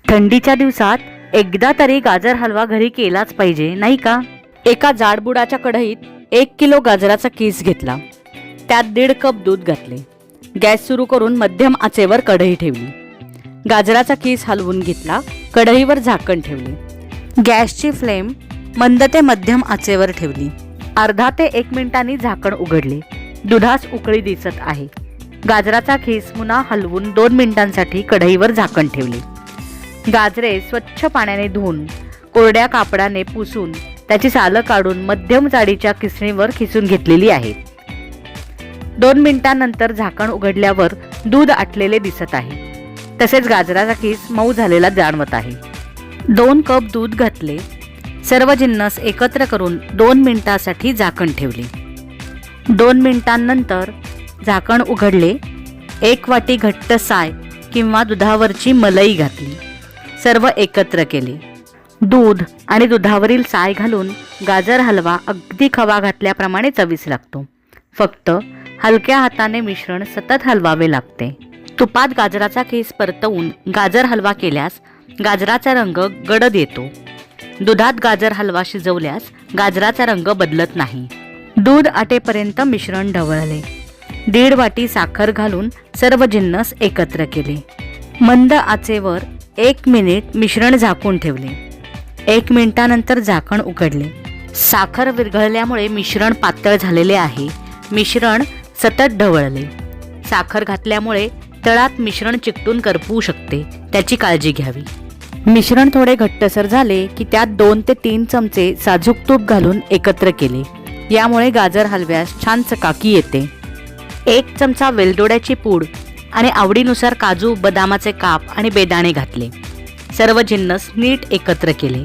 थंडीच्या दिवसात एकदा तरी गाजर हलवा घरी केलाच पाहिजे, नाही का? एका जाडबुडाच्या कढईत 1 किलो गाजराचा कीस घेतला. त्यात 1.5 कप दूध घातले. गॅस सुरू करून मध्यम आचेवर कढई ठेवली. गाजराचा कीस हलवून घेतला. कढईवर झाकण ठेवले. गॅसची फ्लेम मंद ते मध्यम आचेवर ठेवली. अर्धा ते 1 मिनिटांनी झाकण उघडले. दुधास उकळी दिसत आहे. गाजराचा कीस पुन्हा हलवून 2 मिनिटांसाठी कढईवर झाकण ठेवले. गाजरे स्वच्छ पाण्याने धुवून कोरड्या कापडाने पुसून त्याची सालं काढून मध्यम जाडीच्या किसणीवर खिसून घेतलेली आहेत. 2 मिनिटांनंतर झाकण उघडल्यावर दूध आटलेले दिसत आहे. तसेच गाजराचा कीस मऊ झालेला जाणवत आहे. 2 कप दूध घातले. सर्व जिन्नस एकत्र करून 2 मिनिटांसाठी झाकण ठेवले. 2 मिनिटांनंतर झाकण उघडले. 1 वाटी घट्ट साय किंवा दुधावरची मलई घातली. सर्व एकत्र केले. दूध आणि दुधावरील साय घालून गाजर हलवा अगदी खवा घातल्याप्रमाणे चवीस लागतो. फक्त हलक्या हाताने मिश्रण सतत हलवावे लागते. तुपात गाजराचा कीस परतवून गाजर हलवा केल्यास गाजराचा रंग गडद येतो. दुधात गाजर हलवा शिजवल्यास गाजराचा रंग बदलत नाही. दूध आटेपर्यंत मिश्रण ढवळले. 1.5 वाटी साखर घालून सर्व जिन्नस एकत्र केले. मंद आचेवर 1 मिनिट मिश्रण झाकून ठेवले. 1 मिनिटानंतर झाकण उघडले. साखर विरघळल्यामुळे मिश्रण पातळ झालेले आहे. मिश्रण सतत ढवळले. साखर घातल्यामुळे तळात मिश्रण चिकटून करपू शकते, त्याची काळजी घ्यावी. मिश्रण थोडे घट्टसर झाले की त्यात 2 ते 3 चमचे साजूक तूप घालून एकत्र केले. यामुळे गाजर हलव्यास छान चकाकी येते. 1 चमचा वेलदोड्याची पूड आणि आवडीनुसार काजू, बदामाचे काप आणि बेदाणे घातले. सर्व जिन्नस नीट एकत्र केले.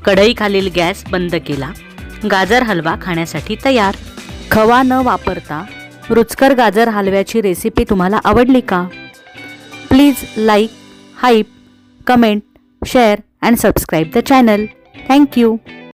कढईखालील गॅस बंद केला. गाजर हलवा खाण्यासाठी तयार. खवा न वापरता रुचकर गाजर हलव्याची रेसिपी तुम्हाला आवडली का? Please like, hype, comment, share and subscribe the channel. Thank you.